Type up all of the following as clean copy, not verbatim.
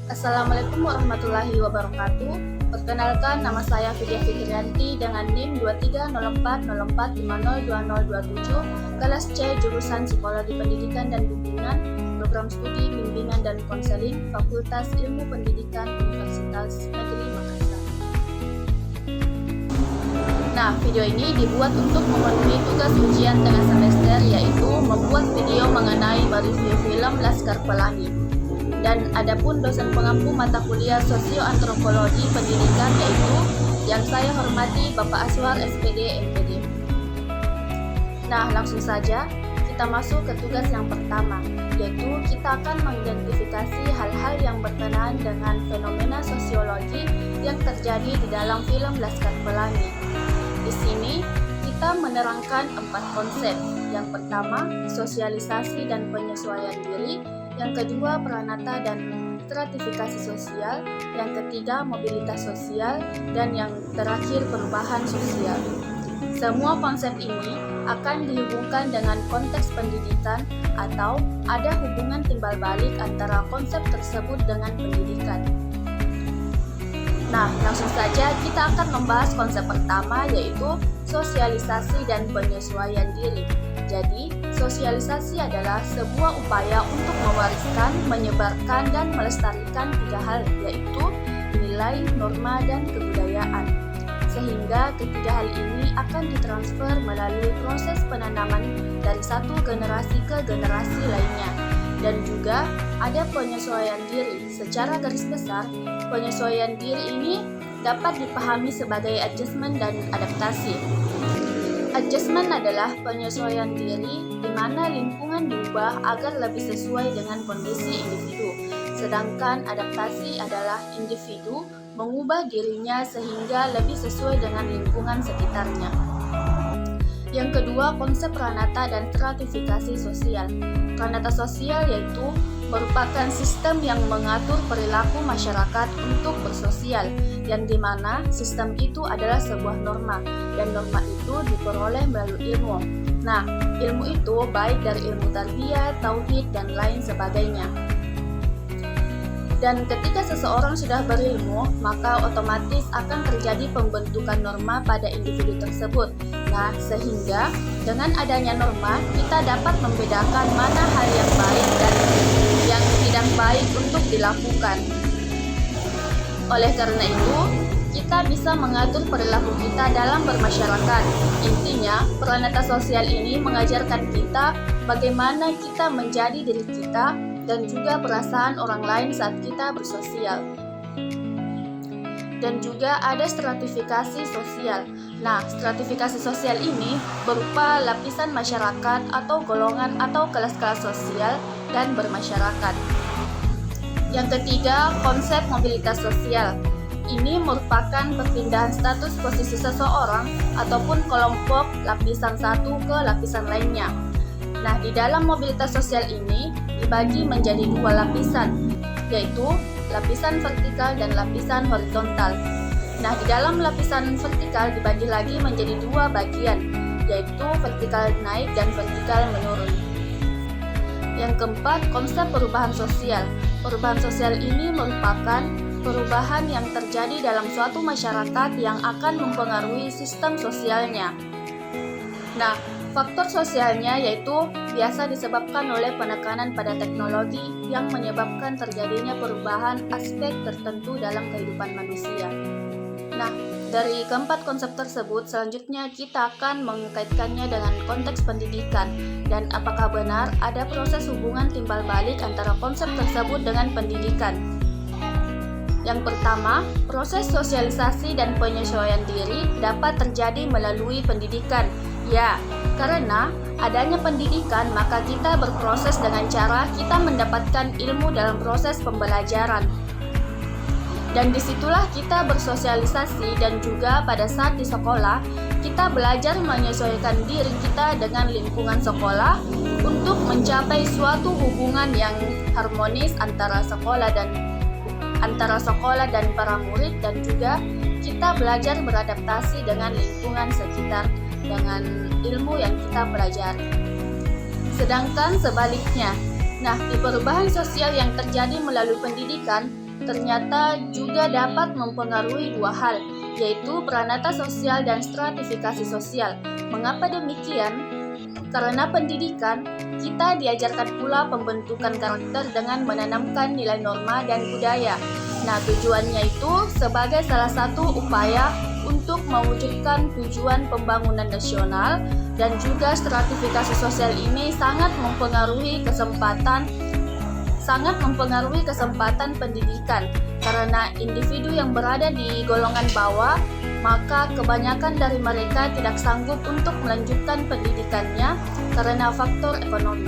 Assalamualaikum warahmatullahi wabarakatuh. Perkenalkan, nama saya Vidya Fikrianti dengan NIM 230404502027, kelas C, jurusan Psikologi Pendidikan dan Bimbingan, program studi Bimbingan dan Konseling, Fakultas Ilmu Pendidikan Universitas Negeri Makassar. Nah, video ini dibuat untuk memenuhi tugas ujian tengah semester, yaitu membuat video mengenai mereview film Laskar Pelangi. Dan adapun dosen pengampu mata kuliah Sosioantropologi Pendidikan, yaitu yang saya hormati Bapak Aswar SPD MPD. Nah, langsung saja kita masuk ke tugas yang pertama, yaitu kita akan mengidentifikasi hal-hal yang berkenaan dengan fenomena sosiologi yang terjadi di dalam film Laskar Pelangi. Di sini kita menerangkan 4 konsep. Yang pertama, sosialisasi dan penyesuaian diri. Yang kedua, peranata dan stratifikasi sosial. Yang ketiga, mobilitas sosial. Dan yang terakhir, perubahan sosial. Semua konsep ini akan dihubungkan dengan konteks pendidikan atau ada hubungan timbal balik antara konsep tersebut dengan pendidikan. Nah, langsung saja kita akan membahas konsep pertama, yaitu sosialisasi dan penyesuaian diri. Jadi, sosialisasi adalah sebuah upaya untuk mewariskan, menyebarkan, dan melestarikan 3 hal, yaitu nilai, norma, dan kebudayaan. Sehingga ketiga hal ini akan ditransfer melalui proses penanaman dari satu generasi ke generasi lainnya. Dan juga ada penyesuaian diri. Secara garis besar, penyesuaian diri ini dapat dipahami sebagai adjustment dan adaptasi. Adjustment adalah penyesuaian diri di mana lingkungan diubah agar lebih sesuai dengan kondisi individu. Sedangkan adaptasi adalah individu mengubah dirinya sehingga lebih sesuai dengan lingkungan sekitarnya. Yang kedua, konsep peranata dan stratifikasi sosial. Peranata sosial yaitu merupakan sistem yang mengatur perilaku masyarakat untuk bersosial, yang dimana sistem itu adalah sebuah norma, dan norma itu diperoleh melalui ilmu. Nah, ilmu itu baik dari ilmu tarbiyah, tauhid, dan lain sebagainya. Dan ketika seseorang sudah berilmu, maka otomatis akan terjadi pembentukan norma pada individu tersebut. Nah, sehingga dengan adanya norma, kita dapat membedakan mana hal yang baik dan yang tidak baik untuk dilakukan. Oleh karena itu, kita bisa mengatur perilaku kita dalam bermasyarakat. Intinya, peranata sosial ini mengajarkan kita bagaimana kita menjadi diri kita dan juga perasaan orang lain saat kita bersosial. Dan juga ada stratifikasi sosial. Nah, stratifikasi sosial ini berupa lapisan masyarakat atau golongan atau kelas-kelas sosial dan bermasyarakat. Yang ketiga, konsep mobilitas sosial. Ini merupakan perpindahan status posisi seseorang ataupun kelompok lapisan satu ke lapisan lainnya. Nah, di dalam mobilitas sosial ini dibagi menjadi 2 lapisan, yaitu lapisan vertikal dan lapisan horizontal. Nah, di dalam lapisan vertikal dibagi lagi menjadi 2 bagian, yaitu vertikal naik dan vertikal menurun. Yang keempat, konsep perubahan sosial. Perubahan sosial ini merupakan perubahan yang terjadi dalam suatu masyarakat yang akan mempengaruhi sistem sosialnya. Nah, faktor sosialnya yaitu biasa disebabkan oleh penekanan pada teknologi yang menyebabkan terjadinya perubahan aspek tertentu dalam kehidupan manusia. Nah, dari keempat konsep tersebut, selanjutnya kita akan mengkaitkannya dengan konteks pendidikan dan apakah benar ada proses hubungan timbal balik antara konsep tersebut dengan pendidikan. Yang pertama, proses sosialisasi dan penyesuaian diri dapat terjadi melalui pendidikan. Ya, karena adanya pendidikan, maka kita berproses dengan cara kita mendapatkan ilmu dalam proses pembelajaran. Dan disitulah kita bersosialisasi, dan juga pada saat di sekolah, kita belajar menyesuaikan diri kita dengan lingkungan sekolah untuk mencapai suatu hubungan yang harmonis antara sekolah dan para murid, dan juga kita belajar beradaptasi dengan lingkungan sekitar dengan ilmu yang kita pelajari. Sedangkan sebaliknya, nah, di perubahan sosial yang terjadi melalui pendidikan, ternyata juga dapat mempengaruhi dua hal, yaitu peranata sosial dan stratifikasi sosial. Mengapa demikian? Karena pendidikan, kita diajarkan pula pembentukan karakter dengan menanamkan nilai norma dan budaya. Nah, tujuannya itu sebagai salah satu upaya untuk mewujudkan tujuan pembangunan nasional, dan juga stratifikasi sosial ini sangat mempengaruhi kesempatan pendidikan. Karena individu yang berada di golongan bawah, maka kebanyakan dari mereka tidak sanggup untuk melanjutkan pendidikannya karena faktor ekonomi.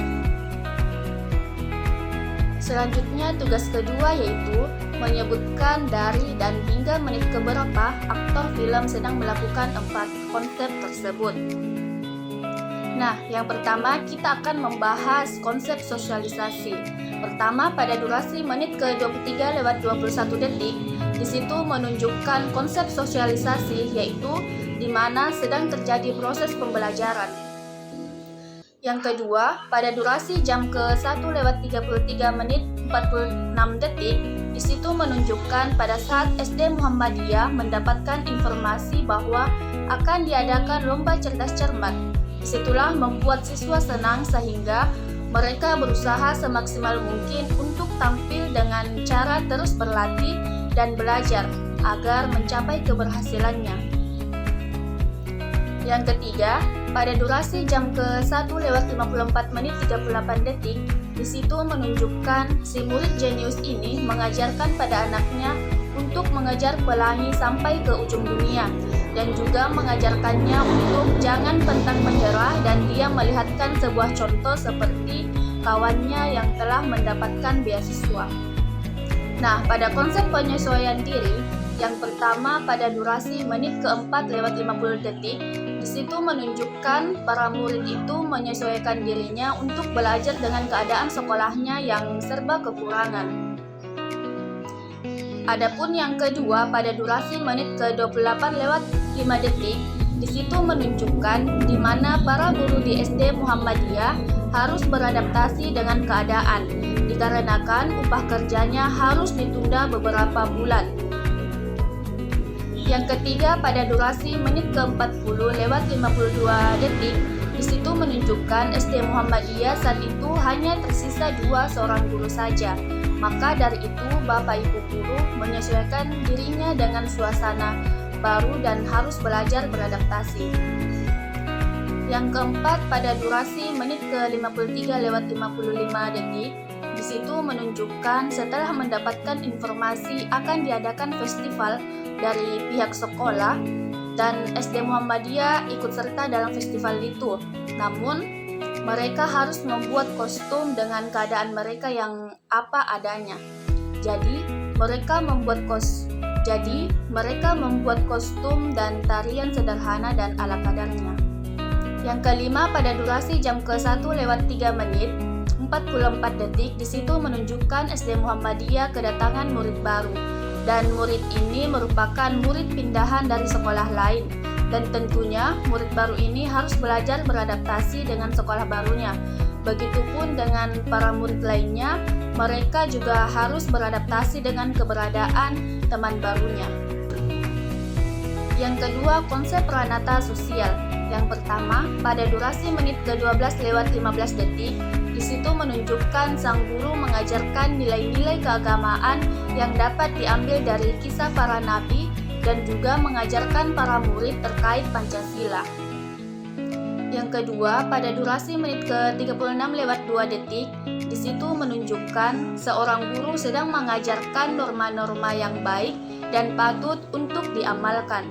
Selanjutnya, tugas kedua yaitu menyebutkan dari dan hingga menit keberapa aktor film sedang melakukan 4 konsep tersebut. Nah, yang pertama kita akan membahas konsep sosialisasi. Pertama, pada durasi menit ke-23 lewat 21 detik, di situ menunjukkan konsep sosialisasi, yaitu di mana sedang terjadi proses pembelajaran. Yang kedua, pada durasi jam ke-1 lewat 33 menit 46 detik, di situ menunjukkan pada saat SD Muhammadiyah mendapatkan informasi bahwa akan diadakan lomba cerdas cermat. Disitulah membuat siswa senang sehingga mereka berusaha semaksimal mungkin untuk tampil dengan cara terus berlatih dan belajar agar mencapai keberhasilannya. Yang ketiga, pada durasi jam ke-1 lewat 54 menit 38 detik, di situ menunjukkan si murid jenius ini mengajarkan pada anaknya untuk mengejar pelangi sampai ke ujung dunia, dan juga mengajarkannya untuk jangan pantang menyerah, dan dia melihatkan sebuah contoh seperti kawannya yang telah mendapatkan beasiswa. Nah, pada konsep penyesuaian diri, yang pertama pada durasi menit ke-4 lewat 50 detik, di situ menunjukkan para murid itu menyesuaikan dirinya untuk belajar dengan keadaan sekolahnya yang serba kekurangan. Adapun yang kedua pada durasi menit ke-28 lewat 5 detik, di situ menunjukkan di mana para guru di SD Muhammadiyah harus beradaptasi dengan keadaan, dikarenakan upah kerjanya harus ditunda beberapa bulan. Yang ketiga pada durasi menit ke-40 lewat 52 detik, di situ menunjukkan SD Muhammadiyah saat itu hanya tersisa 2 seorang guru saja. Maka dari itu Bapak Ibu guru menyesuaikan dirinya dengan suasana baru dan harus belajar beradaptasi. Yang keempat pada durasi menit ke-53 lewat 55 detik, di situ menunjukkan setelah mendapatkan informasi akan diadakan festival dari pihak sekolah dan SD Muhammadiyah ikut serta dalam festival itu. Namun mereka harus membuat kostum dengan keadaan mereka yang apa adanya. Jadi mereka membuat kostum dan tarian sederhana dan ala kadarnya. Yang kelima pada durasi jam ke-1 lewat 3 menit 44 detik, di situ menunjukkan SD Muhammadiyah kedatangan murid baru, dan murid ini merupakan murid pindahan dari sekolah lain, dan tentunya murid baru ini harus belajar beradaptasi dengan sekolah barunya. Begitupun dengan para murid lainnya, mereka juga harus beradaptasi dengan keberadaan teman barunya. Yang kedua, konsep peranata sosial. Yang pertama, pada durasi menit ke-12 lewat 15 detik, di situ menunjukkan sang guru mengajarkan nilai-nilai keagamaan yang dapat diambil dari kisah para nabi dan juga mengajarkan para murid terkait Pancasila. Yang kedua, pada durasi menit ke-36 lewat 2 detik, di situ menunjukkan seorang guru sedang mengajarkan norma-norma yang baik dan patut untuk diamalkan.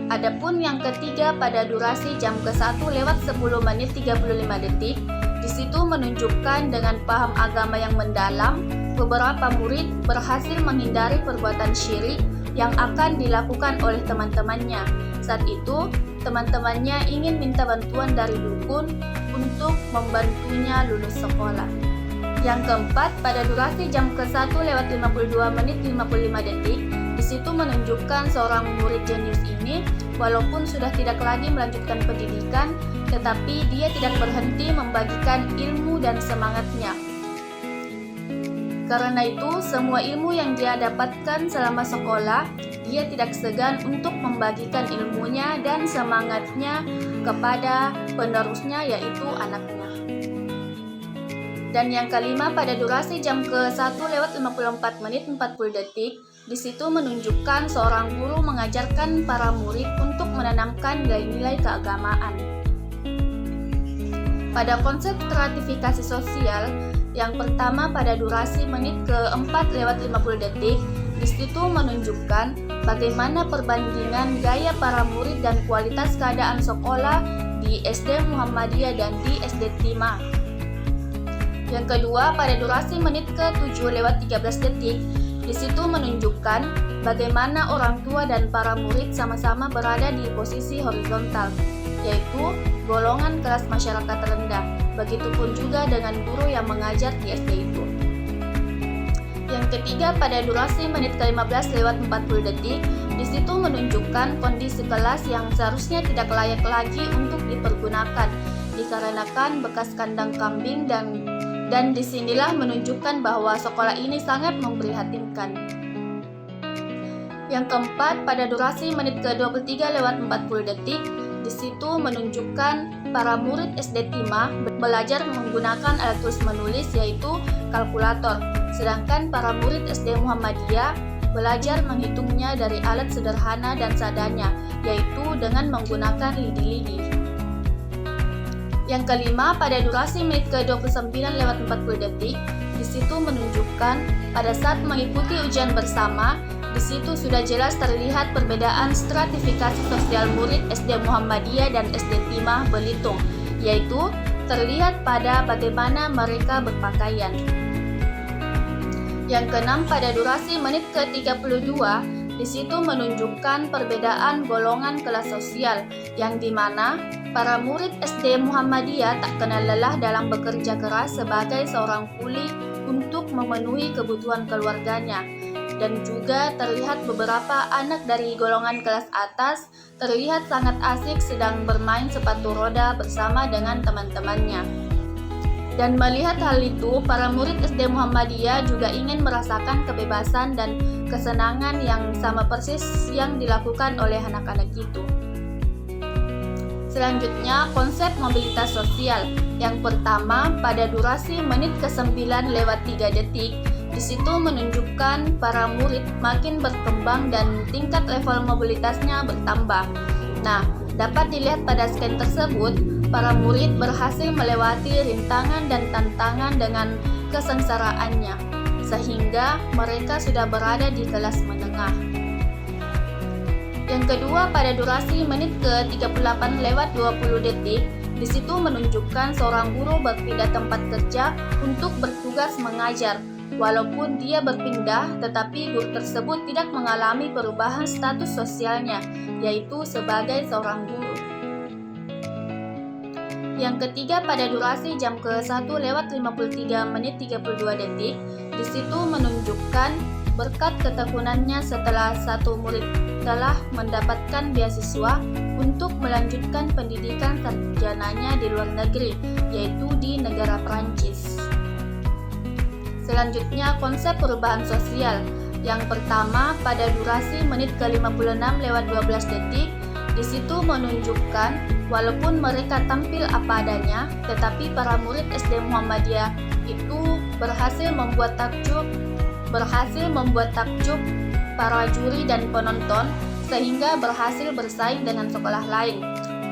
Adapun yang ketiga pada durasi jam ke-1 lewat 10 menit 35 detik, di situ menunjukkan dengan paham agama yang mendalam, beberapa murid berhasil menghindari perbuatan syirik yang akan dilakukan oleh teman-temannya. Saat itu, teman-temannya ingin minta bantuan dari dukun untuk membantunya lulus sekolah. Yang keempat, pada durasi jam ke-1 lewat 52 menit 55 detik, di situ menunjukkan seorang murid jenius ini walaupun sudah tidak lagi melanjutkan pendidikan, tetapi dia tidak berhenti membagikan ilmu dan semangatnya. Karena itu, semua ilmu yang dia dapatkan selama sekolah, dia tidak segan untuk membagikan ilmunya dan semangatnya kepada penerusnya, yaitu anaknya. Dan yang kelima, pada durasi jam ke-1 lewat 54 menit 40 detik, di situ menunjukkan seorang guru mengajarkan para murid untuk menanamkan nilai-nilai keagamaan. Pada konsep stratifikasi sosial, yang pertama pada durasi menit ke-4 lewat 50 detik, di situ menunjukkan bagaimana perbandingan gaya para murid dan kualitas keadaan sekolah di SD Muhammadiyah dan di SD Timah. Yang kedua, pada durasi menit ke-7 lewat 13 detik, di situ menunjukkan bagaimana orang tua dan para murid sama-sama berada di posisi horizontal, yaitu golongan kelas masyarakat rendah. Begitupun juga dengan guru yang mengajar di SD itu. Yang ketiga, pada durasi menit ke-15 lewat 40 detik, di situ menunjukkan kondisi kelas yang seharusnya tidak layak lagi untuk dipergunakan, dikarenakan bekas kandang kambing dan disinilah menunjukkan bahwa sekolah ini sangat memprihatinkan. Yang keempat, pada durasi menit ke-23 lewat 40 detik, di situ menunjukkan para murid SD Timah belajar menggunakan alat tulis menulis, yaitu kalkulator, sedangkan para murid SD Muhammadiyah belajar menghitungnya dari alat sederhana dan seadanya, yaitu dengan menggunakan lidi-lidi. Yang kelima, pada durasi menit ke-29 lewat 40 detik, di situ menunjukkan pada saat mengikuti ujian bersama, di situ sudah jelas terlihat perbedaan stratifikasi sosial murid SD Muhammadiyah dan SD Timah Belitung, yaitu terlihat pada bagaimana mereka berpakaian. Yang keenam, pada durasi menit ke-32, di situ menunjukkan perbedaan golongan kelas sosial, yang dimana para murid SD Muhammadiyah tak kenal lelah dalam bekerja keras sebagai seorang kuli untuk memenuhi kebutuhan keluarganya. Dan juga terlihat beberapa anak dari golongan kelas atas terlihat sangat asik sedang bermain sepatu roda bersama dengan teman-temannya. Dan melihat hal itu, para murid SD Muhammadiyah juga ingin merasakan kebebasan dan kesenangan yang sama persis yang dilakukan oleh anak-anak itu. Selanjutnya, konsep mobilitas sosial. Yang pertama, pada durasi menit ke-9 lewat 3 detik, di situ menunjukkan para murid makin berkembang dan tingkat level mobilitasnya bertambah. Nah, dapat dilihat pada scan tersebut, para murid berhasil melewati rintangan dan tantangan dengan kesengsaraannya, sehingga mereka sudah berada di kelas menengah. Yang kedua, pada durasi menit ke-38 lewat 20 detik, di situ menunjukkan seorang guru berpindah tempat kerja untuk bertugas mengajar. Walaupun dia berpindah, tetapi guru tersebut tidak mengalami perubahan status sosialnya, yaitu sebagai seorang guru. Yang ketiga, pada durasi jam ke-1 lewat 53 menit 32 detik, di situ menunjukkan berkat ketekunannya setelah satu murid telah mendapatkan beasiswa untuk melanjutkan pendidikan sarjananya di luar negeri, yaitu di negara Perancis. Selanjutnya, konsep perubahan sosial. Yang pertama, pada durasi menit ke-56 lewat 12 detik, di situ menunjukkan walaupun mereka tampil apa adanya, tetapi para murid SD Muhammadiyah itu berhasil membuat takjub para juri dan penonton, sehingga berhasil bersaing dengan sekolah lain.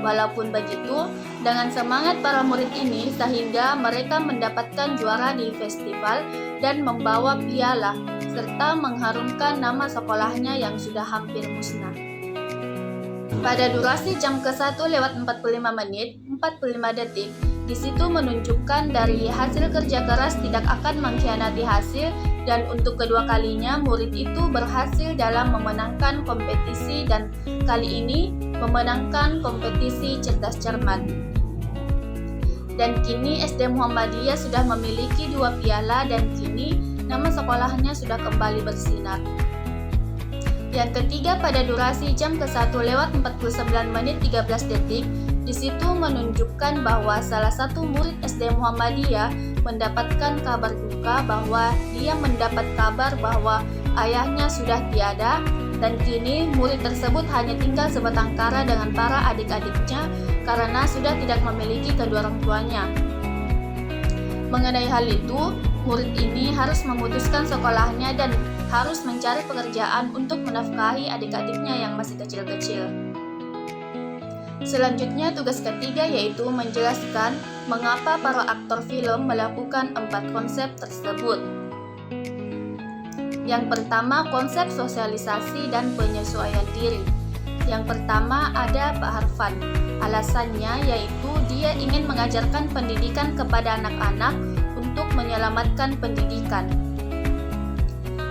Walaupun begitu, dengan semangat para murid ini sehingga mereka mendapatkan juara di festival dan membawa piala, serta mengharumkan nama sekolahnya yang sudah hampir musnah. Pada durasi jam ke-1 lewat 45 menit 45 detik, di situ menunjukkan dari hasil kerja keras tidak akan mengkhianati hasil, dan untuk kedua kalinya murid itu berhasil dalam memenangkan kompetisi, dan kali ini memenangkan kompetisi cerdas cermat. Dan kini SD Muhammadiyah sudah memiliki 2 piala dan kini nama sekolahnya sudah kembali bersinar. Yang ketiga, pada durasi jam ke-1 lewat 49 menit 13 detik, di situ menunjukkan bahwa salah satu murid SD Muhammadiyah mendapatkan kabar duka bahwa dia mendapat kabar bahwa ayahnya sudah tiada, dan kini murid tersebut hanya tinggal sebatang kara dengan para adik-adiknya karena sudah tidak memiliki kedua orang tuanya. Mengenai hal itu, murid ini harus memutuskan sekolahnya dan harus mencari pekerjaan untuk menafkahi adik-adiknya yang masih kecil-kecil. Selanjutnya, tugas ketiga yaitu menjelaskan mengapa para aktor film melakukan 4 konsep tersebut. Yang pertama, konsep sosialisasi dan penyesuaian diri. Yang pertama ada Pak Harfan. Alasannya yaitu dia ingin mengajarkan pendidikan kepada anak-anak untuk menyelamatkan pendidikan.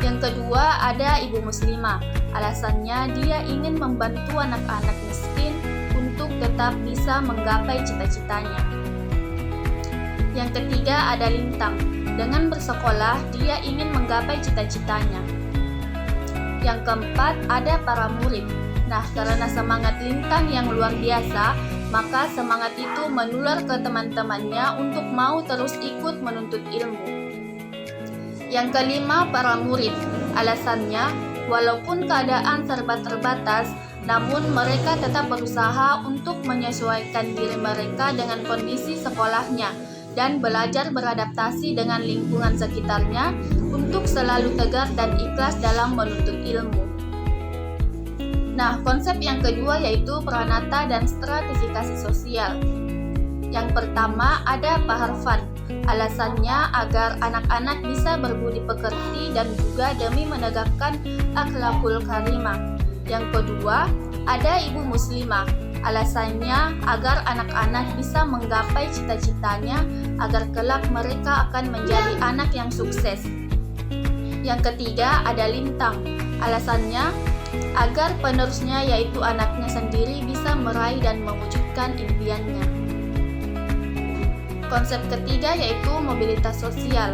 Yang kedua ada Ibu Muslimah. Alasannya dia ingin membantu anak-anak miskin untuk tetap bisa menggapai cita-citanya. Yang ketiga ada Lintang. Dengan bersekolah, dia ingin menggapai cita-citanya. Yang keempat ada para murid. Nah, karena semangat Lintang yang luar biasa, maka semangat itu menular ke teman-temannya untuk mau terus ikut menuntut ilmu. Yang kelima, para murid. Alasannya, walaupun keadaan serba terbatas, namun mereka tetap berusaha untuk menyesuaikan diri mereka dengan kondisi sekolahnya dan belajar beradaptasi dengan lingkungan sekitarnya untuk selalu tegar dan ikhlas dalam menuntut ilmu. Nah, konsep yang kedua yaitu Pranata dan stratifikasi sosial. Yang pertama ada Pak Harfan. Alasannya agar anak-anak bisa berbudi pekerti dan juga demi menegakkan akhlakul karimah. Yang kedua ada Ibu Muslimah. Alasannya agar anak-anak bisa menggapai cita-citanya agar kelak mereka akan menjadi anak yang sukses. Yang ketiga ada Lintang. Alasannya agar penerusnya yaitu anaknya sendiri bisa meraih dan mewujudkan impiannya. Konsep ketiga yaitu mobilitas sosial.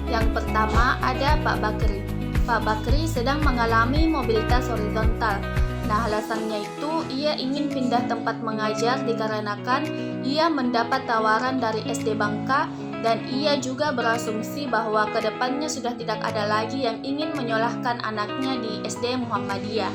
Yang pertama ada Pak Bakri. Pak Bakri sedang mengalami mobilitas horizontal. Nah, alasannya itu ia ingin pindah tempat mengajar dikarenakan ia mendapat tawaran dari SD Bangka dan ia juga berasumsi bahwa kedepannya sudah tidak ada lagi yang ingin menyolahkan anaknya di SD Muhammadiyah.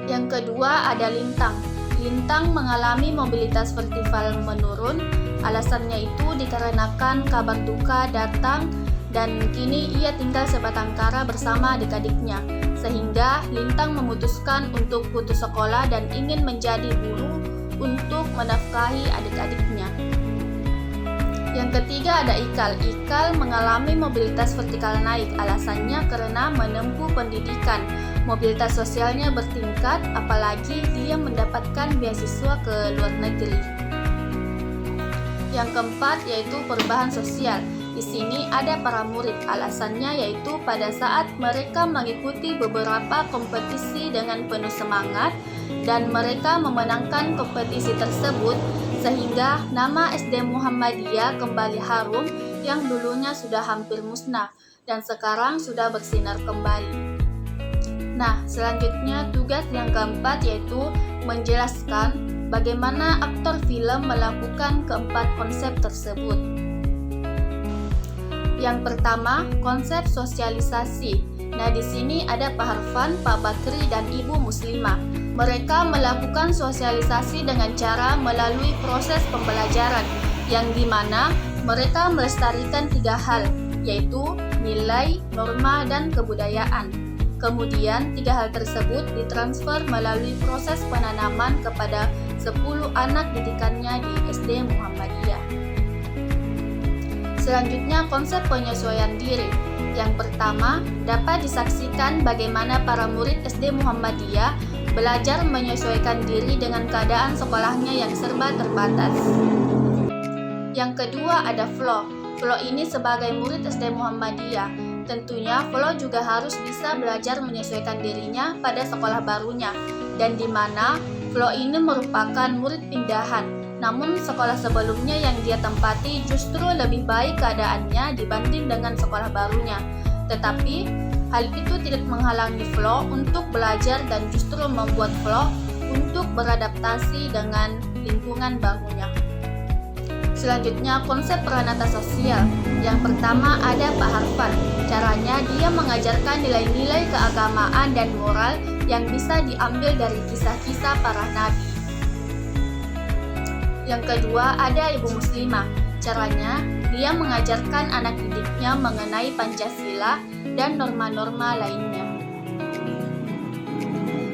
Yang kedua ada Lintang. Lintang mengalami mobilitas vertikal menurun. Alasannya itu dikarenakan kabar duka datang dan kini ia tinggal sebatang kara bersama adik-adiknya. Sehingga Lintang memutuskan untuk putus sekolah dan ingin menjadi buruh untuk menafkahi adik-adiknya. Yang ketiga ada Ikal. Ikal mengalami mobilitas vertikal naik. Alasannya karena menempuh pendidikan. Mobilitas sosialnya bertingkat, apalagi dia mendapatkan beasiswa ke luar negeri. Yang keempat yaitu perubahan sosial. Di sini ada para murid. Alasannya yaitu pada saat mereka mengikuti beberapa kompetisi dengan penuh semangat dan mereka memenangkan kompetisi tersebut sehingga nama SD Muhammadiyah kembali harum yang dulunya sudah hampir musnah dan sekarang sudah bersinar kembali. Nah, selanjutnya tugas yang keempat yaitu menjelaskan bagaimana aktor film melakukan keempat konsep tersebut. Yang pertama, konsep sosialisasi. Nah, di sini ada Pak Harfan, Pak Bakri, dan Ibu Muslimah. Mereka melakukan sosialisasi dengan cara melalui proses pembelajaran, yang dimana mereka melestarikan 3 hal, yaitu nilai, norma, dan kebudayaan. Kemudian, 3 hal tersebut ditransfer melalui proses penanaman kepada 10 anak didikannya di SD Muhammadiyah. Selanjutnya konsep penyesuaian diri. Yang pertama, dapat disaksikan bagaimana para murid SD Muhammadiyah belajar menyesuaikan diri dengan keadaan sekolahnya yang serba terbatas. Yang kedua ada Flo. Flo ini sebagai murid SD Muhammadiyah. Tentunya Flo juga harus bisa belajar menyesuaikan dirinya pada sekolah barunya, dan di mana Flo ini merupakan murid pindahan. Namun sekolah sebelumnya yang dia tempati justru lebih baik keadaannya dibanding dengan sekolah barunya. Tetapi hal itu tidak menghalangi Flo untuk belajar dan justru membuat Flo untuk beradaptasi dengan lingkungan barunya. Selanjutnya, konsep peranata sosial. Yang pertama ada Pak Harfan. Caranya dia mengajarkan nilai-nilai keagamaan dan moral yang bisa diambil dari kisah-kisah para nabi. Yang kedua ada Ibu Muslimah. Caranya dia mengajarkan anak didiknya mengenai Pancasila dan norma-norma lainnya.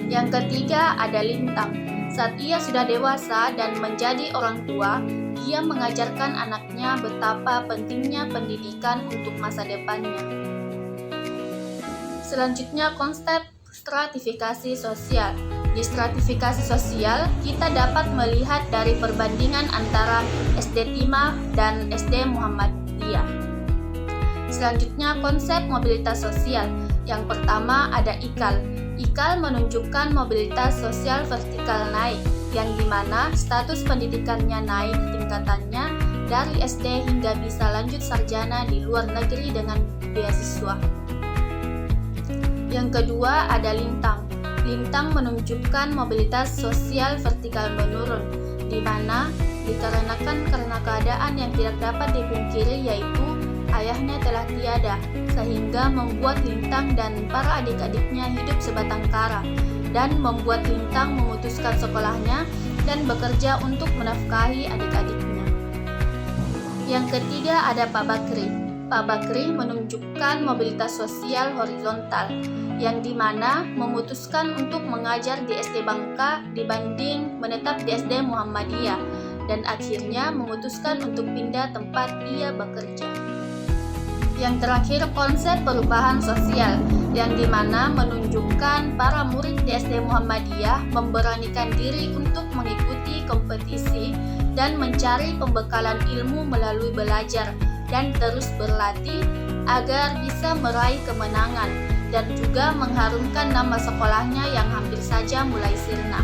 Yang ketiga ada Lintang. Saat ia sudah dewasa dan menjadi orang tua, dia mengajarkan anaknya betapa pentingnya pendidikan untuk masa depannya. Selanjutnya konsep stratifikasi sosial. Di stratifikasi sosial, kita dapat melihat dari perbandingan antara SD Timah dan SD Muhammadiyah. Selanjutnya konsep mobilitas sosial. Yang pertama ada IKAL. IKAL menunjukkan mobilitas sosial vertikal naik, yang dimana status pendidikannya naik tingkatannya dari SD hingga bisa lanjut sarjana di luar negeri dengan beasiswa. Yang kedua ada Lintang. Lintang menunjukkan mobilitas sosial vertikal menurun, di mana dikarenakan karena keadaan yang tidak dapat dipungkiri yaitu ayahnya telah tiada, sehingga membuat Lintang dan para adik-adiknya hidup sebatang kara, dan membuat Lintang memutuskan sekolahnya dan bekerja untuk menafkahi adik-adiknya. Yang ketiga ada Pak Bakri. Pak Bakri menunjukkan mobilitas sosial horizontal, yang dimana memutuskan untuk mengajar di SD Bangka dibanding menetap di SD Muhammadiyah, dan akhirnya memutuskan untuk pindah tempat ia bekerja. Yang terakhir konsep perubahan sosial, yang dimana menunjukkan para murid di SD Muhammadiyah memberanikan diri untuk mengikuti kompetisi dan mencari pembekalan ilmu melalui belajar dan terus berlatih agar bisa meraih kemenangan dan juga mengharumkan nama sekolahnya yang hampir saja mulai sirna.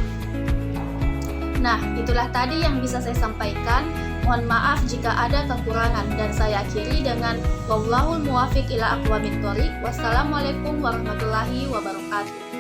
Nah, itulah tadi yang bisa saya sampaikan. Mohon maaf jika ada kekurangan, dan saya akhiri dengan wallahul muwaffiq ila aqwamit thoriq. Wassalamualaikum warahmatullahi wabarakatuh.